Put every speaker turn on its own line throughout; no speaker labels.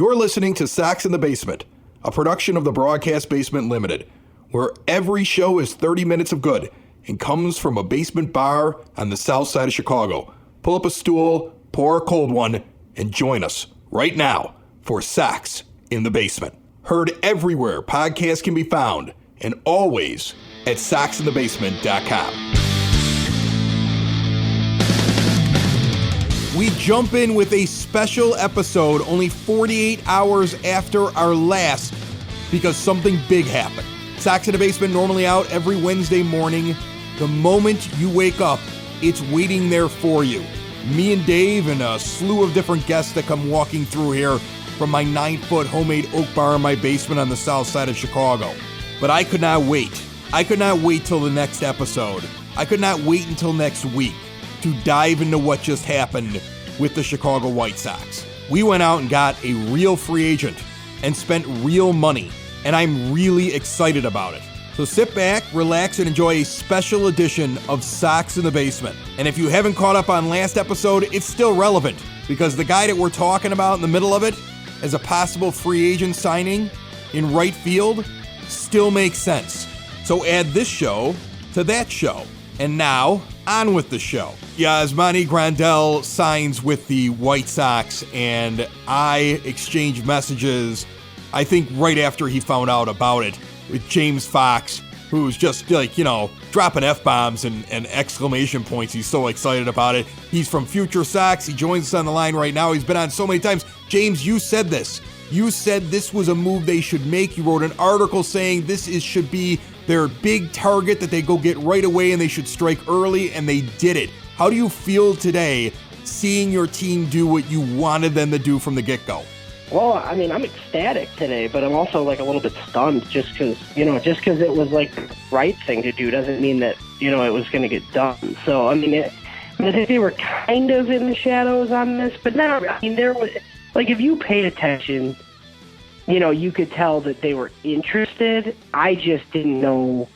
You're listening to Sox in the Basement, a production of the Broadcast Basement Limited, where every show is 30 minutes of good and comes from a basement bar on the south side of Chicago. Pull up a stool, pour a cold one, and join us right now for Sox in the Basement. Heard everywhere podcasts can be found, and always at soxinthebasement.com. We jump in with a special episode only 48 hours after our last because something big happened. Sox in the Basement normally out every Wednesday morning. The moment you wake up, it's waiting there for you. Me and Dave and a slew of different guests that come walking through here from my 9-foot homemade oak bar in my basement on the south side of Chicago. But I could not wait. I could not wait till the next episode. I could not wait until next week to dive into what just happened with the Chicago White Sox. We went out and got a real free agent and spent real money, and I'm really excited about it. So sit back, relax, and enjoy a special edition of Sox in the Basement. And if you haven't caught up on last episode, it's still relevant because the guy that we're talking about in the middle of it as a possible free agent signing in right field still makes sense. So add this show to that show. And now, on with the show. Yasmani Grandal signs with the White Sox, and I exchanged messages, I think right after he found out about it, with James Fox, who's just like, dropping F-bombs and exclamation points. He's so excited about it. He's from Future Sox. He joins us on the line right now. He's been on so many times. James, you said this. You said this was a move they should make. You wrote an article saying should be their big target that they go get right away and they should strike early, and they did it. How do you feel today seeing your team do what you wanted them to do from the get-go?
Well, I mean, I'm ecstatic today, but I'm also like a little bit stunned just because it was like the right thing to do doesn't mean that, it was going to get done. So, I mean, I think they were kind of in the shadows on this, but now, I mean, there was, like, if you paid attention, you could tell that they were interested. I just didn't know,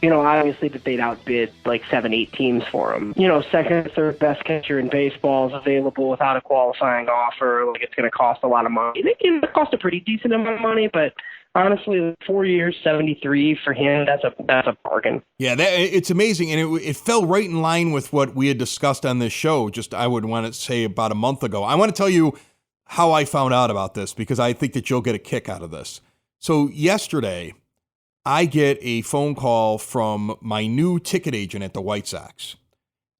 obviously that they'd outbid like 7-8 teams for him. Second or third best catcher in baseball is available without a qualifying offer. Like, it's going to cost a lot of money. It cost a pretty decent amount of money, but honestly, 4 years, 73 for him, that's a bargain. Yeah,
it's amazing, and it fell right in line with what we had discussed on this show, I would want to say about a month ago. I want to tell you how I found out about this because I think that you'll get a kick out of this. So yesterday, I get a phone call from my new ticket agent at the White Sox,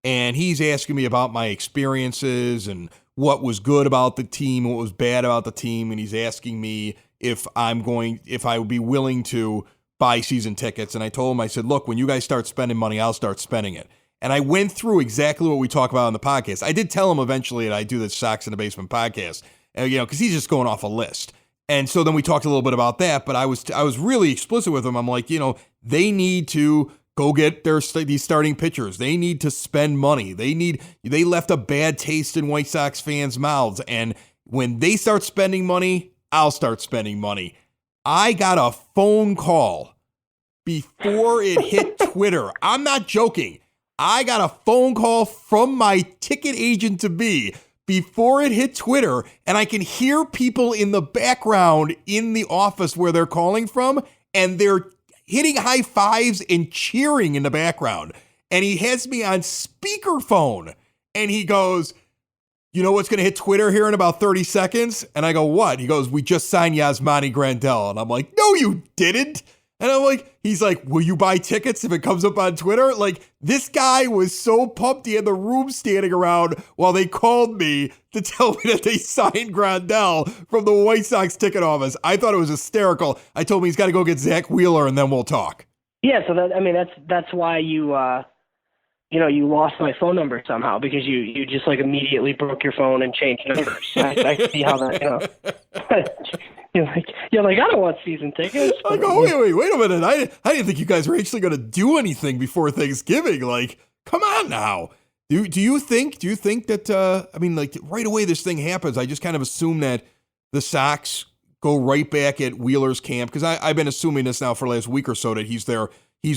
and he's asking me about my experiences and what was good about the team, what was bad about the team, and he's asking me if I would be willing to buy season tickets. And I told him, I said, look, when you guys start spending money, I'll start spending it. And I went through exactly what we talk about on the podcast. I did tell him eventually that I do the Sox in the Basement podcast, because he's just going off a list. And so then we talked a little bit about that, but I was really explicit with him. I'm like, they need to go get these starting pitchers. They need to spend money. They left a bad taste in White Sox fans' mouths. And when they start spending money, I'll start spending money. I got a phone call before it hit Twitter. I'm not joking. I got a phone call from my ticket agent-to-be before it hit Twitter, and I can hear people in the background in the office where they're calling from, and they're hitting high fives and cheering in the background. And he has me on speakerphone, and he goes, you know what's going to hit Twitter here in about 30 seconds? And I go, what? He goes, we just signed Yasmani Grandal. And I'm like, no, you didn't. And I'm like, he's like, will you buy tickets if it comes up on Twitter? Like, this guy was so pumped. He had the room standing around while they called me to tell me that they signed Grandal from the White Sox ticket office. I thought it was hysterical. I told him he's got to go get Zach Wheeler and then we'll talk.
Yeah, so that's why you lost my phone number somehow, because you just like immediately broke your phone and changed numbers. I see how that, You're like, I don't want season tickets.
I go, wait a minute. I didn't think you guys were actually going to do anything before Thanksgiving. Like, come on now. Do you think that, right away this thing happens, I just kind of assume that the Sox go right back at Wheeler's camp, because I've been assuming this now for the last week or so, that he's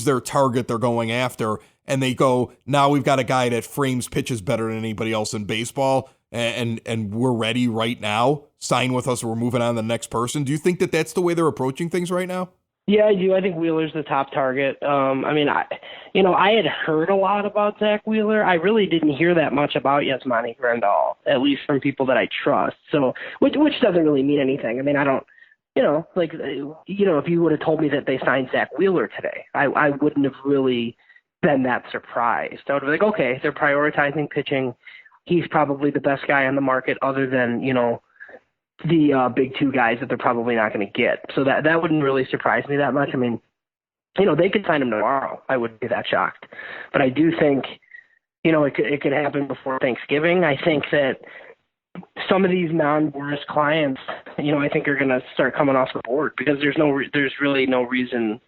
their target they're going after, and they go, now we've got a guy that frames pitches better than anybody else in baseball, and we're ready right now. Sign with us, or we're moving on to the next person. Do you think that that's the way they're approaching things right now?
Yeah, I do. I think Wheeler's the top target. I had heard a lot about Zach Wheeler. I really didn't hear that much about Yasmani Grandal, at least from people that I trust. So, which doesn't really mean anything. I mean, I don't, if you would have told me that they signed Zach Wheeler today, I wouldn't have really been that surprised. I would be like, okay, they're prioritizing pitching. He's probably the best guy on the market other than, the big two guys that they're probably not going to get. So that wouldn't really surprise me that much. I mean, they could sign him tomorrow. I wouldn't be that shocked. But I do think, it could happen before Thanksgiving. I think that some of these non-Boris clients, I think are going to start coming off the board because there's really no reason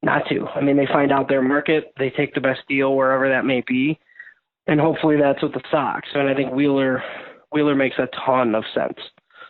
not to. I mean, they find out their market, they take the best deal wherever that may be, and hopefully that's with the Sox. And I think Wheeler makes a ton of sense.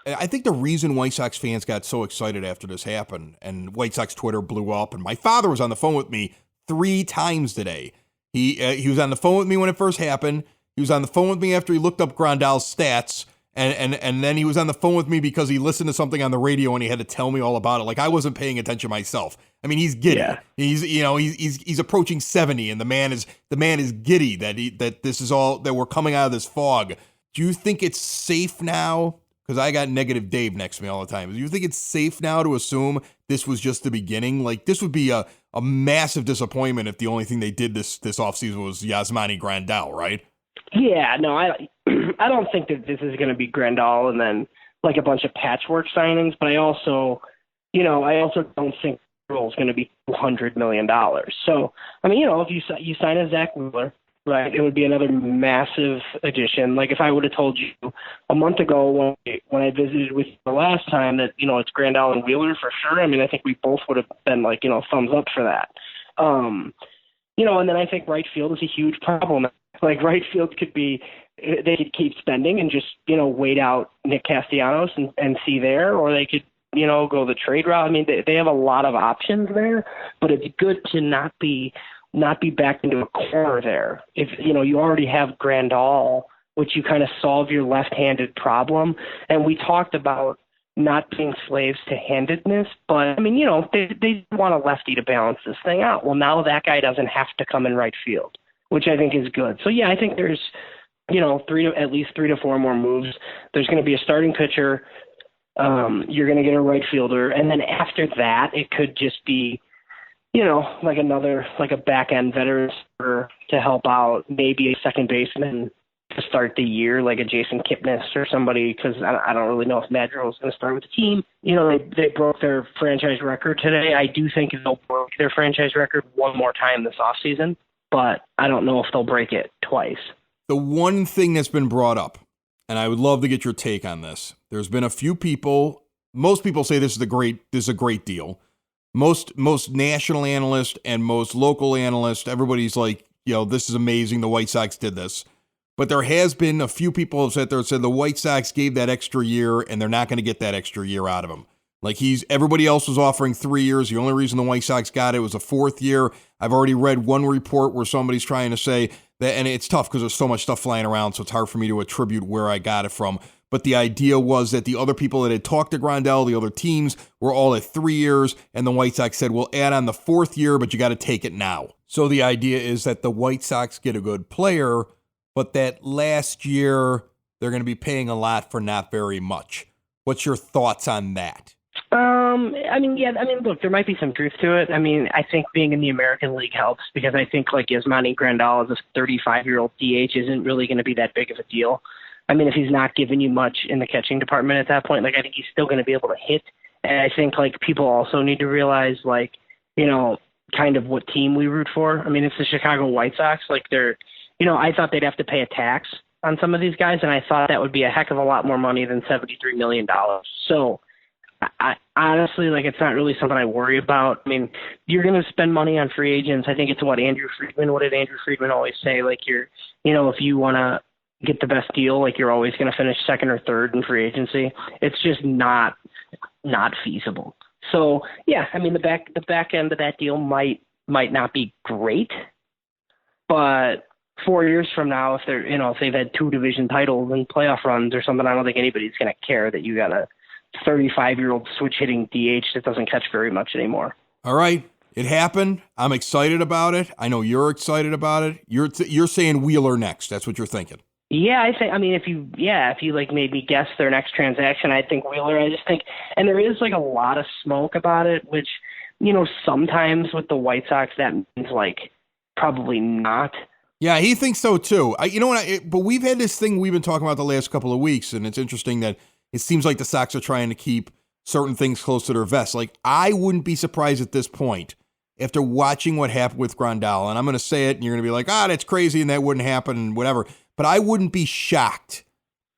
I think the reason White Sox fans got so excited after this happened, and White Sox Twitter blew up, and my father was on the phone with me 3 times today. He was on the phone with me when it first happened. He was on the phone with me after he looked up Grandal's stats, and then he was on the phone with me because he listened to something on the radio and he had to tell me all about it. Like I wasn't paying attention myself. I mean, he's giddy. Yeah. He's approaching 70, and the man is giddy that this is all that we're coming out of this fog. Do you think it's safe now? Because I got negative Dave next to me all the time. Do you think it's safe now to assume this was just the beginning? Like this would be a massive disappointment if the only thing they did this offseason was Yasmani Grandal, right?
Yeah, no, I don't think that this is going to be Grandal and then like a bunch of patchwork signings. But I also don't think the role is going to be $200 million. So I mean, if you sign a Zach Wheeler, right, it would be another massive addition. Like if I would have told you a month ago when I visited with you the last time that, it's Grandal and Wheeler for sure, I mean, I think we both would have been like, thumbs up for that. And then I think right field is a huge problem. Like right field they could keep spending and just, wait out Nick Castellanos and see there, or they could, go the trade route. I mean, they have a lot of options there, but it's good to not be backed into a corner there. If, you already have Grandal, which you kind of solve your left-handed problem. And we talked about not being slaves to handedness, but I mean, they want a lefty to balance this thing out. Well, now that guy doesn't have to come in right field, which I think is good. So yeah, I think there's, at least 3 to 4 more moves. There's going to be a starting pitcher. You're going to get a right fielder. And then after that, it could just be, like a back-end veteran to help out, maybe a second baseman to start the year, like a Jason Kipnis or somebody, because I don't really know if Madrigal is going to start with the team. They broke their franchise record today. I do think they'll break their franchise record one more time this offseason, but I don't know if they'll break it twice.
The one thing that's been brought up, and I would love to get your take on this, there's been a few people, most people say this is a great deal. Most national analysts and most local analysts, everybody's like, this is amazing. The White Sox did this. But there has been a few people who sat there and said the White Sox gave that extra year and they're not going to get that extra year out of him. Like everybody else was offering 3 years. The only reason the White Sox got it was a 4th year. I've already read one report where somebody's trying to say that, and it's tough because there's so much stuff flying around, so it's hard for me to attribute where I got it from. But the idea was that the other people that had talked to Grandal, the other teams, were all at 3 years, and the White Sox said, we'll add on the 4th year, but you got to take it now. So the idea is that the White Sox get a good player, but that last year they're going to be paying a lot for not very much. What's your thoughts on that?
Look, there might be some truth to it. I mean, I think being in the American League helps because I think like Yasmani Grandal as a 35-year-old DH isn't really going to be that big of a deal. I mean, if he's not giving you much in the catching department at that point, like I think he's still going to be able to hit. And I think like people also need to realize like, kind of what team we root for. I mean, it's the Chicago White Sox. Like I thought they'd have to pay a tax on some of these guys, and I thought that would be a heck of a lot more money than $73 million. So I honestly, like, it's not really something I worry about. I mean, you're going to spend money on free agents. I think it's what did Andrew Friedman always say? Like if you want to get the best deal, like you're always going to finish second or third in free agency. It's just not feasible. So yeah, I mean the back end of that deal might not be great, but 4 years from now, if they're, if they've had 2 division titles and playoff runs or something, I don't think anybody's going to care that you got a 35-year-old switch hitting DH that doesn't catch very much anymore.
All right. It happened. I'm excited about it. I know you're excited about it. You're saying Wheeler next. That's what you're thinking.
Yeah, if you like made me guess their next transaction, I think Wheeler. I just think, and there is like a lot of smoke about it, which, sometimes with the White Sox that means like probably not.
Yeah, he thinks so too. But we've had this thing we've been talking about the last couple of weeks, and it's interesting that it seems like the Sox are trying to keep certain things close to their vest. Like, I wouldn't be surprised at this point after watching what happened with Grandal, and I'm going to say it, and you're going to be like, that's crazy, and that wouldn't happen, and whatever. But I wouldn't be shocked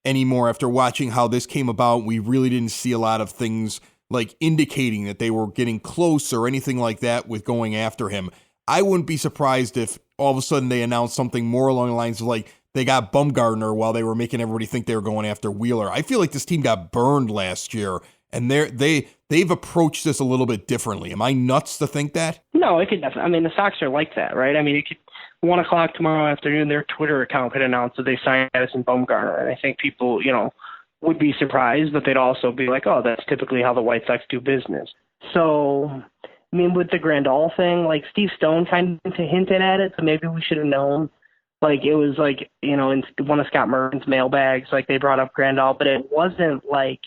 anymore after watching how this came about. We really didn't see a lot of things like indicating that they were getting close or anything like that with going after him. I wouldn't be surprised if all of a sudden they announced something more along the lines of like they got Bumgarner while they were making everybody think they were going after Wheeler. I feel like this team got burned last year, and they've approached this a little bit differently. Am I nuts to think that?
No, it could definitely. I mean, the Sox are like that, right? I mean, it could 1:00 tomorrow afternoon, their Twitter account could announce that they signed Addison Bumgarner, and I think people, would be surprised, but they'd also be like, oh, that's typically how the White Sox do business. So, I mean, with the Grandal thing, like Steve Stone kind of hinted at it, so maybe we should have known. Like, it was like, in one of Scott Merton's mailbags, like they brought up Grandal, but it wasn't like,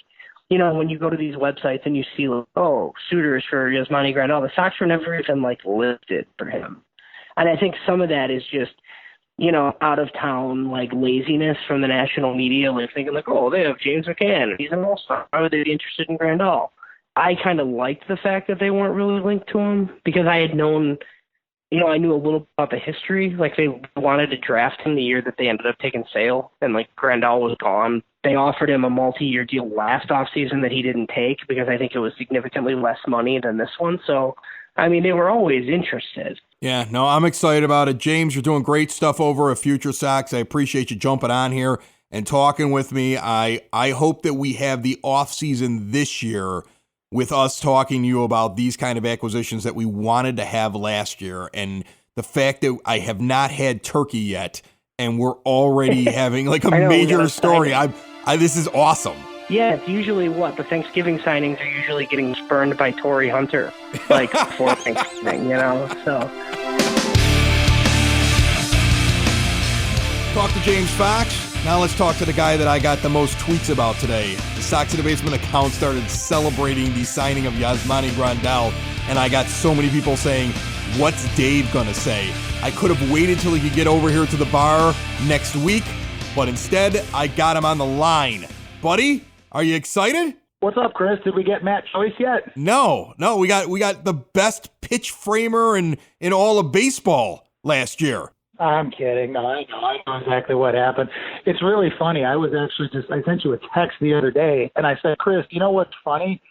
when you go to these websites and you see, like, suitors for Yasmani Grandal, the Sox were never even, like, listed for him. And I think some of that is just, out of town, like, laziness from the national media, like thinking like, they have James McCann, he's an all-star, why would they be interested in Grandal? I kind of liked the fact that they weren't really linked to him because I had known, I knew a little about the history. Like, they wanted to draft him the year that they ended up taking Sale, and, like, Grandal was gone. They offered him a multi-year deal last offseason that he didn't take because I think it was significantly less money than this one. So, I mean, they were always interested.
Yeah, no, I'm excited about it. James, you're doing great stuff over at Future Sox. I appreciate you jumping on here and talking with me. I hope that we have the offseason this year with us talking to you about these kind of acquisitions that we wanted to have last year. And the fact that I have not had turkey yet, and we're already having like a major story. This is awesome.
Yeah, it's usually the Thanksgiving signings are usually getting spurned by Torrey Hunter, like before Thanksgiving, so.
Talk to James Fox. Now let's talk to the guy that I got the most tweets about today. The Sox in the Basement account started celebrating the signing of Yasmani Grandal, and I got so many people saying, what's Dave going to say? I could have waited till he could get over here to the bar next week, but instead I got him on the line. Buddy, are you excited?
What's up, Chris? Did we get Matt Choice yet?
No, we got the best pitch framer in all of baseball last year.
I'm kidding. No, I know exactly what happened. It's really funny. I sent you a text the other day, and I said, Chris, you know what's funny?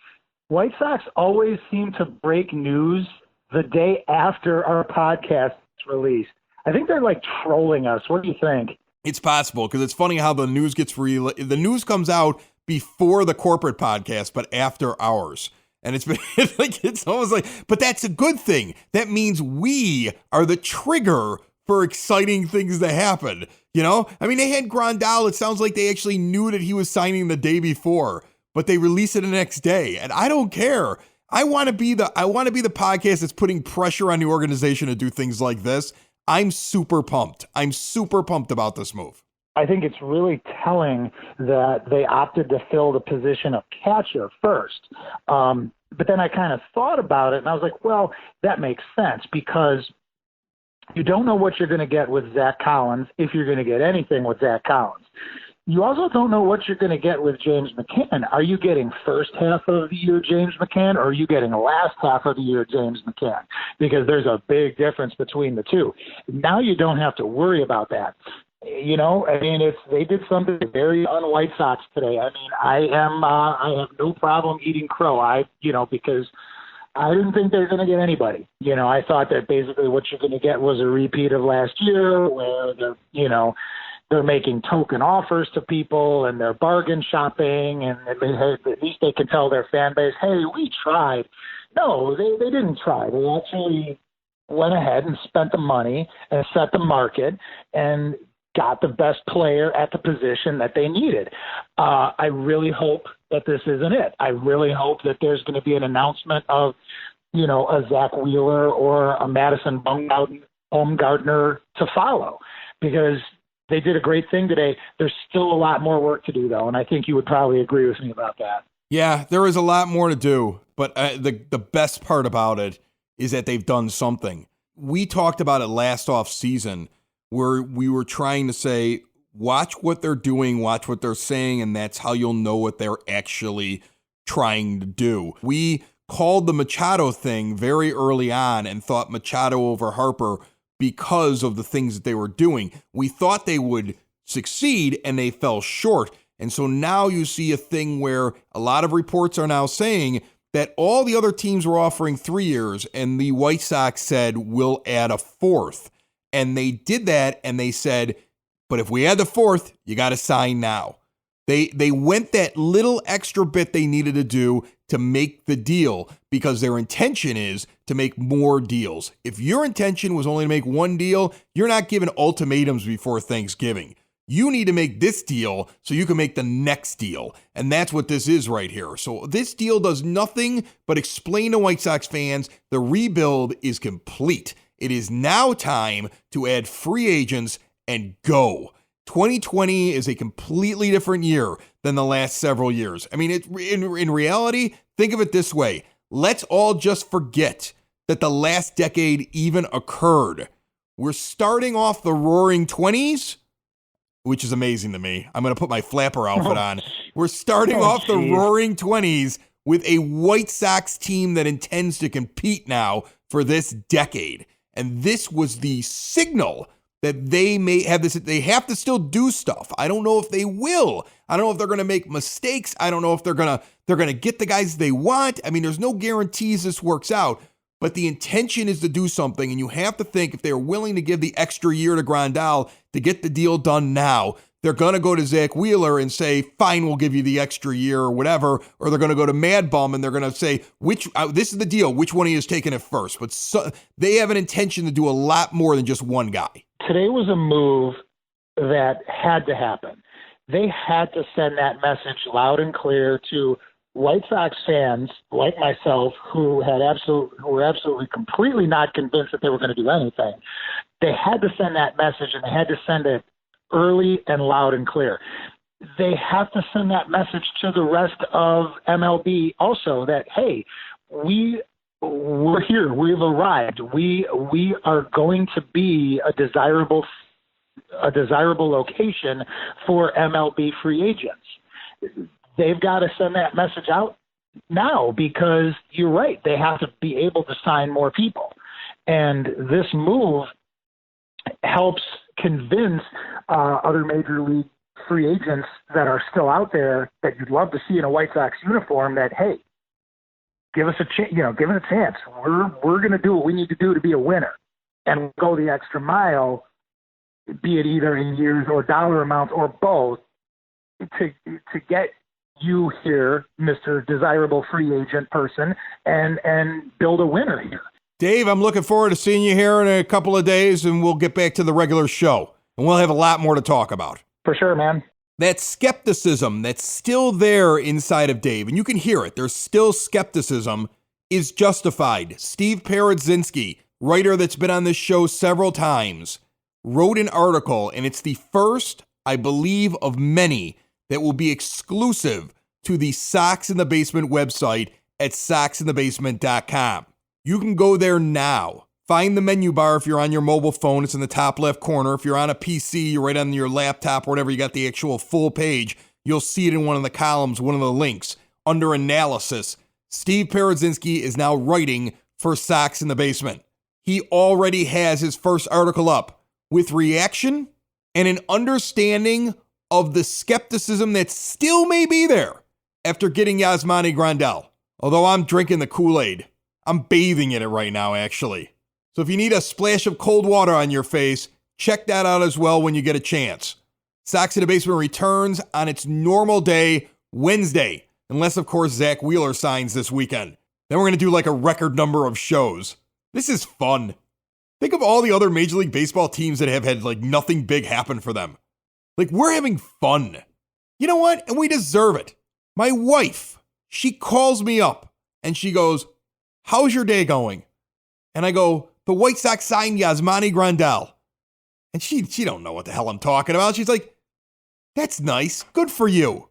White Sox always seem to break news the day after our podcast is released. I think they're like trolling us. What do you think?
It's possible because it's funny how the news the news comes out before the corporate podcast, but after ours. And it's been it's almost like, but that's a good thing. That means we are the trigger for exciting things to happen. I mean, they had Grandal. It sounds like they actually knew that he was signing the day before, but they released it the next day. And I don't care. I want to be the podcast that's putting pressure on the organization to do things like this. I'm super pumped. I'm super pumped about this move.
I think it's really telling that they opted to fill the position of catcher first. But then I kind of thought about it, and I was like, well, that makes sense because you don't know what you're going to get with Zach Collins if you're going to get anything with Zach Collins. You also don't know what you're going to get with James McCann. Are you getting first half of the year James McCann, or are you getting last half of the year James McCann? Because there's a big difference between the two. Now you don't have to worry about that. They did something very un-White Sox today. I mean, I have no problem eating crow. Because I didn't think they were going to get anybody. I thought that basically what you're going to get was a repeat of last year where they're making token offers to people and they're bargain shopping, and at least they can tell their fan base, hey, we tried. No, they didn't try. They actually went ahead and spent the money and set the market and got the best player at the position that they needed. I really hope that this isn't it. I really hope that there's going to be an announcement of, a Zach Wheeler or a Madison Bumgarner to follow, because they did a great thing today. There's still a lot more work to do, though, and I think you would probably agree with me about that.
Yeah, there is a lot more to do, but the best part about it is that they've done something. We talked about it last off season, where we were trying to say, watch what they're doing, watch what they're saying, and that's how you'll know what they're actually trying to do. We called the Machado thing very early on and thought Machado over Harper because of the things that they were doing. We thought they would succeed, and they fell short. And so now you see a thing where a lot of reports are now saying that all the other teams were offering 3 years, and the White Sox said, we'll add a fourth. And they did that, and they said, but if we add the fourth, you got to sign now. They went that little extra bit they needed to do to make the deal, because their intention is to make more deals. If your intention was only to make one deal, you're not giving ultimatums before Thanksgiving. You need to make this deal so you can make the next deal. And that's what this is right here. So this deal does nothing but explain to White Sox fans the rebuild is complete. It is now time to add free agents and go. 2020 is a completely different year than the last several years. I mean, in reality, think of it this way. Let's all just forget that the last decade even occurred. We're starting off the roaring 20s, which is amazing to me. I'm going to put my flapper outfit on. We're starting off the roaring 20s with a White Sox team that intends to compete now for this decade. And this was the signal that they may have this. They have to still do stuff. I don't know if they will. I don't know if they're going to make mistakes. I don't know if they're going to get the guys they want. I mean, there's no guarantees this works out, but the intention is to do something. And you have to think, if they're willing to give the extra year to Grandal to get the deal done now, they're going to go to Zach Wheeler and say, fine, we'll give you the extra year or whatever. Or they're going to go to Mad Bum and they're going to say, this is the deal. Which one of you is taking it first? But they have an intention to do a lot more than just one guy.
Today was a move that had to happen. They had to send that message loud and clear to White Sox fans like myself who were absolutely completely not convinced that they were going to do anything. They had to send that message, and they had to send it early and loud and clear. They have to send that message to the rest of MLB also that, hey, we're here. We've arrived. We are going to be a desirable location for MLB free agents. They've got to send that message out now, because you're right. They have to be able to sign more people. And this move helps convince other major league free agents that are still out there that you'd love to see in a White Sox uniform that, hey, give us a chance. We're going to do what we need to do to be a winner, and go the extra mile, be it either in years or dollar amounts or both, to get you here, Mr. Desirable Free Agent person, and build a winner here.
Dave, I'm looking forward to seeing you here in a couple of days, and we'll get back to the regular show, and we'll have a lot more to talk about.
For sure, man.
That skepticism that's still there inside of Dave, and you can hear it, there's still skepticism, is justified. Steve Paradzinski, writer that's been on this show several times, wrote an article, and it's the first, I believe, of many that will be exclusive to the Sox in the Basement website at soxinthebasement.com. You can go there now. Find the menu bar if you're on your mobile phone. It's in the top left corner. If you're on a PC, you're right on your laptop or whatever, you got the actual full page. You'll see it in one of the columns, one of the links. Under analysis, Steve Paradzinski is now writing for Sox in the Basement. He already has his first article up with reaction and an understanding of the skepticism that still may be there after getting Yasmani Grandal. Although I'm drinking the Kool-Aid. I'm bathing in it right now, actually. So if you need a splash of cold water on your face, check that out as well when you get a chance. Sox in the Basement returns on its normal day, Wednesday, unless, of course, Zach Wheeler signs this weekend. Then we're going to do like a record number of shows. This is fun. Think of all the other Major League Baseball teams that have had like nothing big happen for them. Like, we're having fun. You know what? And we deserve it. My wife, she calls me up and she goes, how's your day going? And I go, the White Sox signed Yasmani Grandal. And she don't know what the hell I'm talking about. She's like, that's nice. Good for you.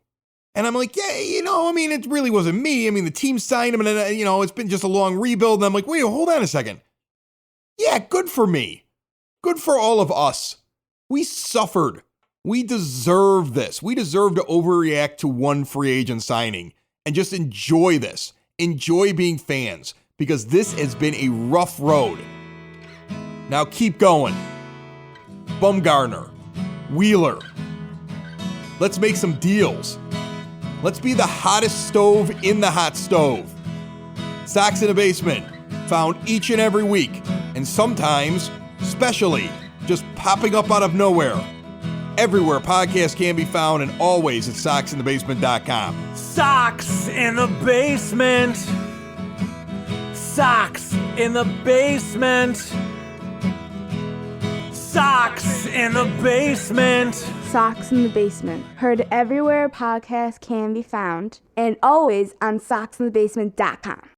And I'm like, yeah, it really wasn't me. I mean, the team signed him and, it's been just a long rebuild. And I'm like, wait, hold on a second. Yeah, good for me. Good for all of us. We suffered. We deserve this. We deserve to overreact to one free agent signing and just enjoy this. Enjoy being fans because this has been a rough road. Now keep going. Bumgarner, Wheeler. Let's make some deals. Let's be the hottest stove in the hot stove. Sox in the Basement, found each and every week, and sometimes, especially, just popping up out of nowhere. Everywhere podcasts can be found, and always at soxinthebasement.com.
Sox in the basement. Sox in the basement. Sox in the basement.
Sox in the Basement. Heard everywhere podcasts can be found, and always on soxinthebasement.com.